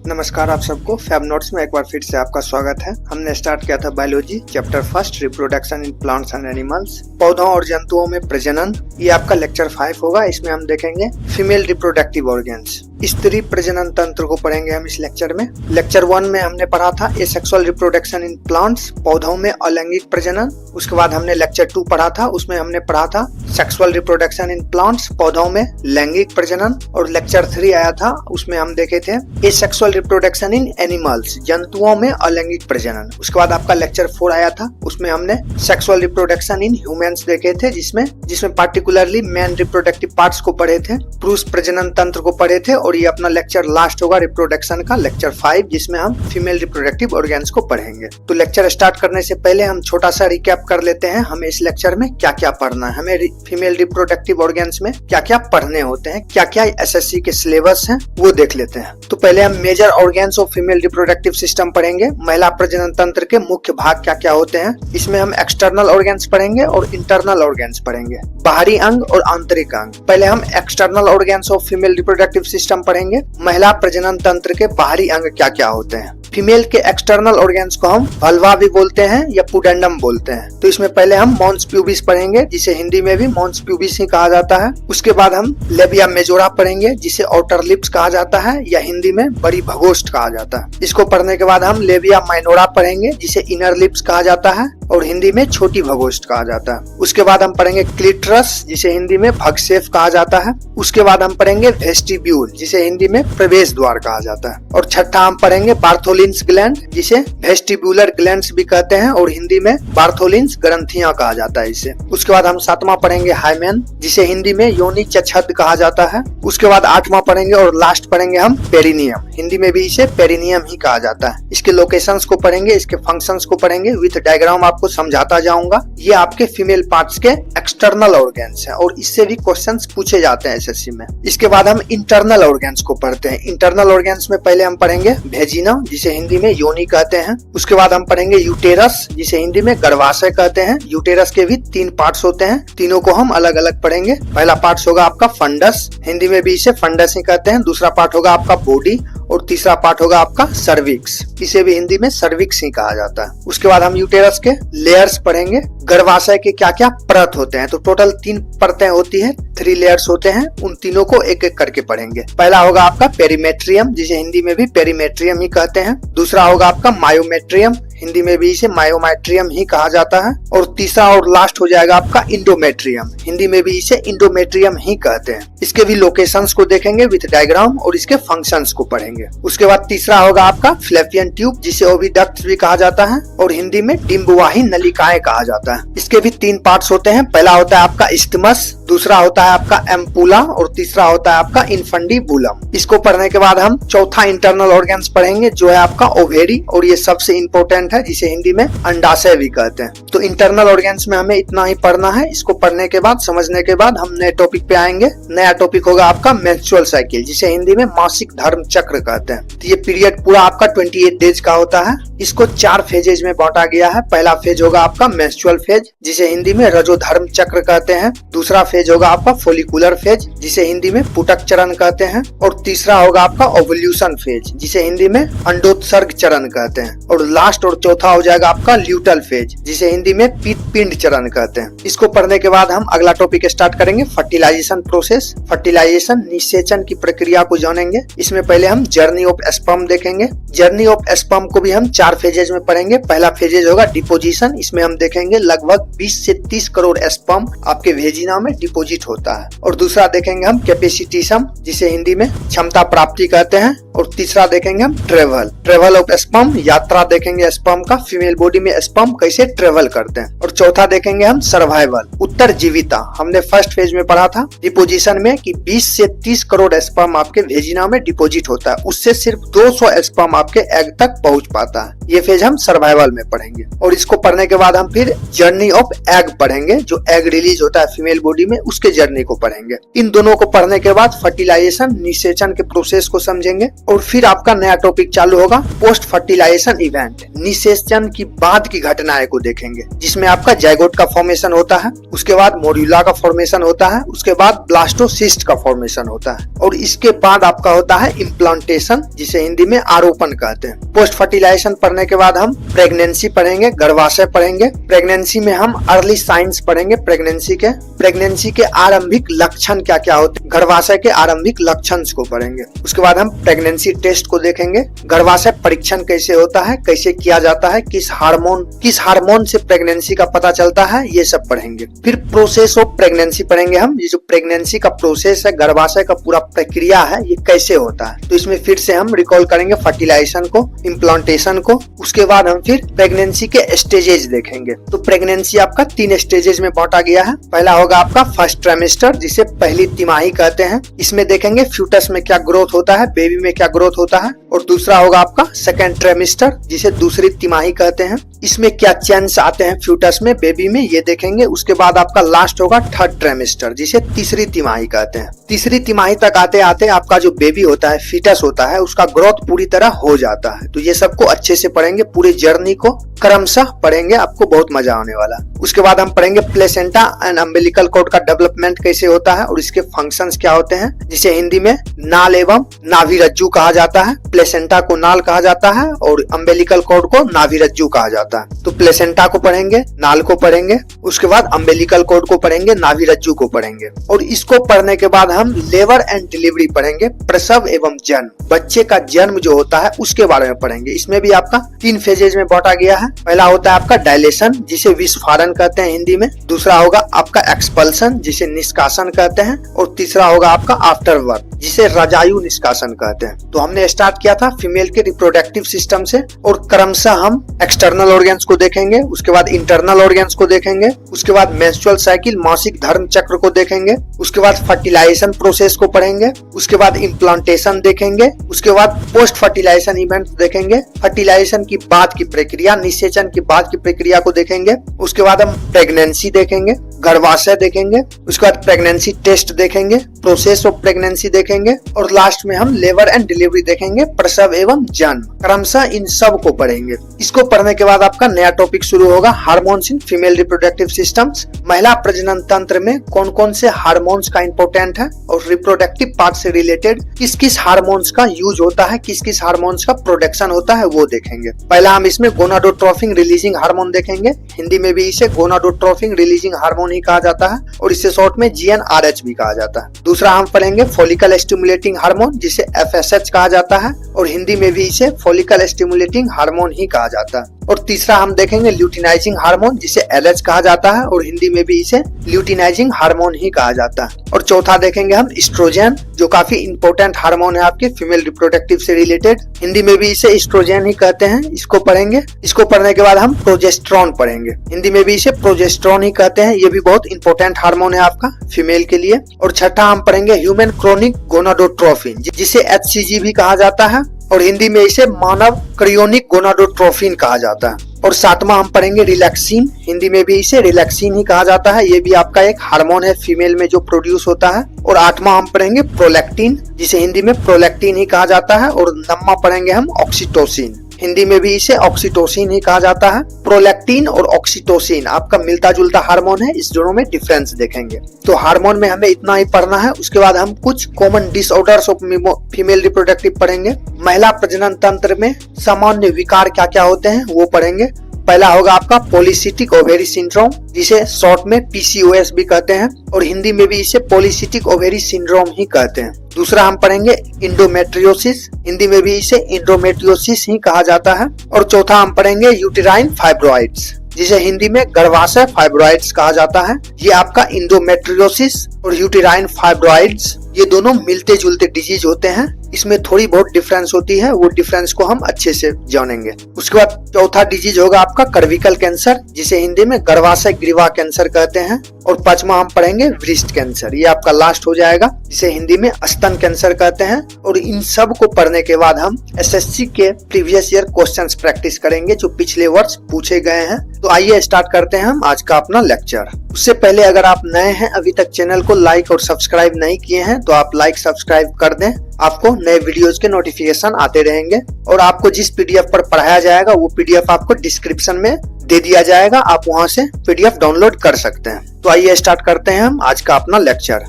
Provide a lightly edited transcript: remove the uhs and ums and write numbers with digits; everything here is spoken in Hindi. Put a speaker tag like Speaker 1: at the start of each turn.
Speaker 1: नमस्कार आप सबको फैब नोट्स में एक बार फिर से आपका स्वागत है। हमने स्टार्ट किया था biology chapter first reproduction in plants and animals, पौधों और जंतुओं में प्रजनन। ये आपका लेक्चर 5 होगा। इसमें हम देखेंगे फीमेल रिप्रोडक्टिव ऑर्गन्स, स्त्री प्रजनन तंत्र को पढ़ेंगे हम इस लेक्चर में। लेक्चर 1 में हमने पढ़ा था एसेक्सुअल रिप्रोडक्शन इन प्लांट्स, पौधों में अलैंगिक प्रजनन। उसके बाद हमने लेक्चर 2 पढ़ा था, उसमें हमने पढ़ा था सेक्सुअल रिप्रोडक्शन इन प्लांट्स, पौधों में लैंगिक प्रजनन। और लेक्चर 3 आया था, उसमें हम देखे थे एसेक्सुअल रिप्रोडक्शन इन एनिमल्स, जंतुओं में अलैंगिक प्रजनन। उसके बाद आपका लेक्चर 4 आया था, उसमें हमने सेक्सुअल रिप्रोडक्शन इन ह्यूमंस देखे थे, जिसमें पार्टिकुलरली मैन रिप्रोडक्टिव पार्ट्स को पढ़े थे, पुरुष प्रजनन तंत्र को पढ़े थे। और ये अपना लेक्चर लास्ट होगा रिप्रोडक्शन का, लेक्चर 5, जिसमें हम फीमेल रिप्रोडक्टिव ऑर्गन्स को पढ़ेंगे। तो लेक्चर स्टार्ट करने से पहले हम छोटा सा रिकैप कर लेते हैं, हमें इस लेक्चर में क्या क्या पढ़ना है, हमें फीमेल रिप्रोडक्टिव ऑर्गन्स में क्या क्या पढ़ने होते हैं, क्या क्या एसएससी के सिलेबस हैं, वो देख लेते हैं। तो पहले हम major organs of female reproductive system पढ़ेंगे। महिला प्रजनन तंत्र के मुख्य भाग क्या क्या होते हैं, इसमें हम एक्सटर्नल ऑर्गन्स पढ़ेंगे और इंटरनल ऑर्गन्स पढ़ेंगे, बाहरी अंग और आंतरिक अंग। पहले हम external organs of female reproductive system पढ़ेंगे, महिला प्रजनन तंत्र के बाहरी अंग क्या क्या होते हैं। फीमेल के एक्सटर्नल ऑर्गन्स को हम वल्वा भी बोलते हैं या पुडेंडम बोलते हैं। तो इसमें पहले हम मॉन्स प्यूबिस पढ़ेंगे, जिसे हिंदी में भी मॉन्स प्यूबिस ही कहा जाता है। उसके बाद हम लेबिया मेजोरा पढ़ेंगे, जिसे आउटर लिप्स कहा जाता है या हिंदी में बड़ी भगोष्ठ कहा जाता है। इसको पढ़ने के बाद हम लेबिया माइनोरा पढ़ेंगे, जिसे इनर लिप्स कहा जाता है और हिंदी में छोटी भगोष्ठ कहा जाता है। उसके बाद हम पढ़ेंगे क्लिटरस, जिसे हिंदी में भगसेफ कहा जाता है। उसके बाद हम पढ़ेंगे वेस्टिब्यूल, जिसे हिंदी में प्रवेश द्वार कहा जाता है। और छठा हम पढ़ेंगे बार्थोलिन्स ग्लैंड, जिसे वेस्टिब्यूलर ग्लैंड्स भी कहते हैं और हिंदी में बार्थोलिन्स ग्रंथियां कहा जाता है इसे। उसके बाद हम 7वां पढ़ेंगे हाइमेन, जिसे हिंदी में योनि चछद कहा जाता है। उसके बाद 8वां पढ़ेंगे और लास्ट पढ़ेंगे हम पेरिनियम, हिंदी में भी इसे पेरिनियम ही कहा जाता है। इसके लोकेशंस को पढ़ेंगे, इसके फंक्शंस को पढ़ेंगे, विद डायग्राम आपको समझाता जाऊंगा। ये आपके फीमेल पार्ट्स के एक्सटर्नल ऑर्गन्स हैं और इससे भी क्वेश्चंस पूछे जाते हैं एसएससी में। इसके बाद हम इंटरनल ऑर्गन्स को पढ़ते हैं। इंटरनल ऑर्गन्स में पहले हम पढ़ेंगे वेजिना, जिसे हिंदी में योनि कहते हैं। उसके बाद हम पढ़ेंगे यूटेरस, जिसे हिंदी में गर्भाशय कहते हैं। यूटेरस के भी 3 पार्ट्स होते हैं, तीनों को हम अलग अलग पढ़ेंगे। पहला पार्ट होगा आपका फंडस, हिंदी में भी इसे फंडस ही कहते हैं। दूसरा पार्ट होगा आपका बॉडी और तीसरा पार्ट होगा आपका सर्विक्स, इसे भी हिंदी में सर्विक्स ही कहा जाता है। उसके बाद हम यूटेरस के लेयर्स पढ़ेंगे, गर्भाशय के क्या क्या परत होते हैं। तो टोटल 3 परतें होती है, 3 लेयर्स होते हैं, उन तीनों को एक एक करके पढ़ेंगे। पहला होगा आपका पेरीमेट्रियम, जिसे हिंदी में भी पेरीमेट्रियम ही कहते हैं। दूसरा होगा आपका मायोमेट्रियम, हिंदी में भी इसे मायोमेट्रियम ही कहा जाता है। और तीसरा और लास्ट हो जाएगा आपका इंडोमेट्रियम, हिंदी में भी इसे इंडोमेट्रियम ही कहते हैं। इसके भी लोकेशंस को देखेंगे विद डायग्राम और इसके फंक्शंस को पढ़ेंगे। उसके बाद तीसरा होगा आपका फ्लैपियन ट्यूब, जिसे ओविडक्ट भी कहा जाता है और हिंदी में डिम्बवाही नलिकाएं कहा जाता है। इसके भी 3 पार्ट्स होते हैं, पहला होता है आपका इस्टमस, दूसरा होता है आपका एम्पुला और तीसरा होता है आपका इन्फंडिबुलम। इसको पढ़ने के बाद हम चौथा इंटरनल ऑर्गन्स पढ़ेंगे, जो है आपका ओवेरी, और ये सबसे इंपॉर्टेंट है, जिसे हिंदी में अंडाशय भी कहते हैं। तो इंटरनल ऑर्गन्स में हमें इतना ही पढ़ना है। इसको पढ़ने के बाद, समझने के बाद हम नए टॉपिक पे आएंगे। नया टॉपिक होगा आपका मेंस्ट्रुअल साइकिल, जिसे हिंदी में मासिक धर्म चक्र कहते हैं। तो ये पीरियड पूरा आपका 28 डेज का होता है। इसको 4 फेजेज में बांटा गया है। पहला फेज होगा आपका मेंस्ट्रुअल फेज, जिसे हिंदी में रजोधर्म चक्र कहते हैं। दूसरा फेज होगा आपका फोलिकुलर फेज, जिसे हिंदी में पुटक चरण कहते हैं। और तीसरा होगा आपका ओवल्यूशन फेज, जिसे हिंदी में अंडोत्सर्ग चरण कहते हैं। और लास्ट और चौथा हो जाएगा आपका ल्यूटल फेज, जिसे हिंदी में पिंड चरण कहते हैं। इसको पढ़ने के बाद हम अगला टॉपिक स्टार्ट करेंगे, फर्टिलाइजेशन प्रोसेस। फर्टिलाइजेशन निषेचन की प्रक्रिया को जानेंगे। इसमें पहले हम जर्नी ऑफ स्पर्म देखेंगे। जर्नी ऑफ स्पर्म को भी हम 4 फेजेज में पढ़ेंगे। पहला फेजेज होगा डिपोजिशन, इसमें हम देखेंगे लगभग 20 से 30 करोड़ स्पर्म आपके वेजिना में डिपोजिट होता है। और दूसरा देखेंगे हम कैपेसिटिसम, जिसे हिंदी में क्षमता प्राप्ति कहते हैं। और तीसरा देखेंगे हम ट्रेवल ऑफ स्पर्म, यात्रा देखेंगे स्पर्म का, फीमेल बॉडी में स्पर्म कैसे ट्रेवल करते हैं। और चौथा देखेंगे हम सर्वाइवल, उत्तरजीविता। हमने फर्स्ट फेज में पढ़ा था डिपोजिशन में कि 20 से 30 करोड़ स्पर्म आपके वेजिना में डिपोजिट होता है, उससे सिर्फ 200 स्पर्म आपके एग तक पहुंच पाता है। ये फेज हम सर्वाइवल में पढ़ेंगे। और इसको पढ़ने के बाद हम फिर जर्नी ऑफ एग पढ़ेंगे, जो एग रिलीज होता है फीमेल बॉडी में, उसके जर्नी को पढ़ेंगे। इन दोनों को पढ़ने के बाद फर्टिलाइजेशन निषेचन के प्रोसेस को समझेंगे। और फिर आपका नया टॉपिक चालू होगा पोस्ट फर्टिलाइजेशन इवेंट, निषेचन की बाद की घटनाएं को देखेंगे, जिसमें आपका आपका जाइगोट का फॉर्मेशन होता है, उसके बाद मोड्यूला का फॉर्मेशन होता है, उसके बाद ब्लास्टोसिस्ट का फॉर्मेशन होता है और इसके बाद आपका होता है इम्प्लांटेशन, जिसे हिंदी में आरोपण कहते हैं। पोस्ट फर्टिलाइजेशन पढ़ने के बाद हम प्रेगनेंसी पढ़ेंगे, गर्भाशय पढ़ेंगे। प्रेगनेंसी में हम अर्ली साइंस पढ़ेंगे प्रेगनेंसी के आरंभिक लक्षण क्या क्या होते हैं, गर्भाशय के आरंभिक लक्षण को पढ़ेंगे। उसके बाद हम प्रेगनेंसी टेस्ट को देखेंगे, गर्भाशय परीक्षण कैसे होता है, कैसे किया जाता है, किस हार्मोन से प्रेगनेंसी का पता चलता है, ये सब पढ़ेंगे। फिर प्रोसेस ऑफ प्रेगनेंसी पढ़ेंगे हम, ये जो प्रेगनेंसी का प्रोसेस है, गर्भाशय का पूरा प्रक्रिया है, ये कैसे होता है। तो इसमें फिर से हम रिकॉल करेंगे फर्टिलाइजेशन को, इम्प्लांटेशन को। उसके बाद हम फिर प्रेगनेंसी के स्टेजेस देखेंगे। तो प्रेगनेंसी आपका 3 स्टेजेस में बांटा गया है। पहला होगा आपका फर्स्ट ट्राइमेस्टर, जिसे पहली तिमाही कहते हैं। इसमें देखेंगे फ्यूटस में क्या ग्रोथ होता है, बेबी में क्या ग्रोथ होता है। और दूसरा होगा आपका सेकेंड ट्राइमेस्टर, जिसे दूसरी तिमाही कहते हैं। इसमें क्या चेंज आते हैं फ्यूटस में, बेबी में, ये देखेंगे। उसके बाद आपका लास्ट होगा थर्ड ट्राइमेस्टर, जिसे तीसरी तिमाही कहते हैं। तीसरी तिमाही तक आते आते आपका जो बेबी होता है, फीटस होता है, उसका ग्रोथ पूरी तरह हो जाता है। तो ये सबको अच्छे से पढ़ेंगे, पूरी जर्नी को क्रमशः पढ़ेंगे, आपको बहुत मजा आने वाला। उसके बाद हम पढ़ेंगे प्लेसेंटा एंड अम्बिलिकल कॉर्ड का डेवलपमेंट कैसे होता है और इसके फंक्शंस क्या होते हैं, जिसे हिंदी में नाल एवं नाभिरज्जु कहा जाता है। प्लेसेंटा को नाल कहा जाता है और अम्बिलिकल कॉर्ड को नाभिरज्जु कहा जाता है। तो प्लेसेंटा को पढ़ेंगे, नाल को पढ़ेंगे, उसके बाद अम्बिलिकल कॉर्ड को पढ़ेंगे, नाभिरज्जु को पढ़ेंगे। और इसको पढ़ने के बाद हम लेबर एंड डिलीवरी पढ़ेंगे, प्रसव एवं जन्म, बच्चे का जन्म जो होता है उसके बारे में पढ़ेंगे। इसमें भी आपका 3 फेजेज में बांटा गया है। पहला होता है आपका डायलेशन, जिसे विस्फारण कहते हैं हिंदी में। दूसरा होगा आपका एक्सपल्सन, जिसे निष्कासन कहते हैं। और तीसरा होगा आपका आफ्टर बर्थ, जिसे रजायु निष्कासन कहते हैं। तो हमने स्टार्ट किया था फीमेल के रिप्रोडक्टिव सिस्टम से और क्रमशः हम एक्सटर्नल ऑर्गन्स को देखेंगे, उसके बाद इंटरनल ऑर्गन्स को देखेंगे, उसके बाद मेंस्ट्रुअल साइकिल, मासिक धर्म चक्र को देखेंगे, उसके बाद फर्टिलाइजेशन प्रोसेस को पढ़ेंगे, उसके बाद इम्प्लांटेशन देखेंगे, उसके बाद पोस्ट फर्टिलाइजेशन इवेंट देखेंगे, फर्टिलाइजेशन की बाद की प्रक्रिया, निषेचन की बाद की प्रक्रिया को देखेंगे। उसके बाद हम प्रेगनेंसी देखेंगे, गर्भाशय देखेंगे, उसके बाद प्रेगनेंसी टेस्ट देखेंगे, प्रोसेस ऑफ प्रेगनेंसी देखेंगे और लास्ट में हम लेबर एंड डिलीवरी देखेंगे, प्रसव एवं जन्म। क्रमशः इन सब को पढ़ेंगे। इसको पढ़ने के बाद आपका नया टॉपिक शुरू होगा, hormones in female reproductive systems. महिला प्रजनन तंत्र में कौन कौन से हार्मोन्स का इंपोर्टेंट है और रिप्रोडक्टिव पार्ट से रिलेटेड किस किस हार्मोन्स का यूज होता है, किस किस हार्मोन्स का प्रोडक्शन होता है, वो देखेंगे। पहला हम इसमें गोनाडोट्रोपिन रिलीजिंग हार्मोन देखेंगे, हिंदी में भी इसे गोनाडोट्रोपिन रिलीजिंग हार्मोन ही कहा जाता है और इसे शॉर्ट में GnRH भी कहा जाता है। दूसरा हम पढ़ेंगे फॉलिकल स्टिमुलेटिंग हार्मोन, जिसे FSH कहा जाता है और हिंदी में भी इसे फॉलिकल स्टिमुलेटिंग हार्मोन ही कहा जाता है। और तीसरा हम देखेंगे ल्यूटिनाइजिंग हार्मोन, जिसे LH कहा जाता है और हिंदी में भी इसे ल्यूटिनाइजिंग हार्मोन ही कहा जाता है। और चौथा देखेंगे हम एस्ट्रोजन, जो काफी इंपॉर्टेंट हार्मोन है आपके फीमेल रिप्रोडक्टिव से रिलेटेड, हिंदी में भी इसे एस्ट्रोजन ही कहते हैं। इसको पढ़ेंगे। इसको पढ़ने के बाद हम प्रोजेस्टेरॉन पढ़ेंगे, हिंदी में भी इसे प्रोजेस्टेरॉन ही कहते हैं। ये भी बहुत इंपॉर्टेंट हार्मोन है आपका फीमेल के लिए। और छठा हम पढ़ेंगे ह्यूमन क्रोनिक गोनाडोट्रोपिन, जिसे HCG भी कहा जाता है और हिंदी में इसे मानव क्रियोनिक गोनाडोट्रोपिन कहा जाता है। और सातवां हम पढ़ेंगे रिलैक्सिन, हिंदी में भी इसे रिलैक्सिन ही कहा जाता है। ये भी आपका एक हार्मोन है फीमेल में जो प्रोड्यूस होता है। और आठवां हम पढ़ेंगे प्रोलैक्टिन, जिसे हिंदी में प्रोलैक्टिन ही कहा जाता है। और नौवां पढ़ेंगे हम ऑक्सीटोसिन, हिंदी में भी इसे ऑक्सीटोसिन ही कहा जाता है। प्रोलैक्टिन और ऑक्सीटोसिन आपका मिलता जुलता हार्मोन है, इस दोनों में डिफरेंस देखेंगे। तो हार्मोन में हमें इतना ही पढ़ना है। उसके बाद हम कुछ common disorders of female reproductive पढ़ेंगे। महिला प्रजनन तंत्र में सामान्य विकार क्या क्या होते हैं वो पढ़ेंगे। पहला होगा आपका पॉलीसिस्टिक ओवेरी सिंड्रोम, जिसे शॉर्ट में PCOS भी कहते हैं और हिंदी में भी इसे पॉलीसिस्टिक ओवेरी सिंड्रोम ही कहते हैं। दूसरा हम पढ़ेंगे इंडोमेट्रियोसिस, हिंदी में भी इसे इंडोमेट्रियोसिस ही कहा जाता है। और चौथा हम पढ़ेंगे यूटेराइन फाइब्रॉइड्स, जिसे हिंदी में गर्भाशय फाइब्रॉइड्स कहा जाता है। ये आपका इंडोमेट्रियोसिस और यूटेराइन फाइब्रॉइड्स ये दोनों मिलते जुलते डिजीज होते हैं, इसमें थोड़ी बहुत डिफरेंस होती है, वो डिफरेंस को हम अच्छे से जानेंगे। उसके बाद चौथा डिजीज होगा आपका कर्विकल कैंसर, जिसे हिंदी में गर्भाशय ग्रीवा कैंसर कहते हैं। और पांचवा हम पढ़ेंगे ब्रेस्ट कैंसर, ये आपका लास्ट हो जाएगा, जिसे हिंदी में स्तन कैंसर कहते हैं। और इन सब को पढ़ने के बाद हम SSC के प्रीवियस ईयर क्वेश्चंस प्रैक्टिस करेंगे जो पिछले वर्ष पूछे गए हैं। तो आइए स्टार्ट करते हैं हम आज का अपना लेक्चर। उससे पहले अगर आप नए हैं, अभी तक चैनल को लाइक और सब्सक्राइब नहीं किए हैं, तो आप लाइक सब्सक्राइब कर दें, आपको नए वीडियोज के नोटिफिकेशन आते रहेंगे। और आपको जिस PDF पर पढ़ाया जाएगा वो PDF आपको डिस्क्रिप्शन में दे दिया जाएगा, आप वहां से PDF डाउनलोड कर सकते हैं। तो आइए स्टार्ट करते हैं हम आज का अपना लेक्चर।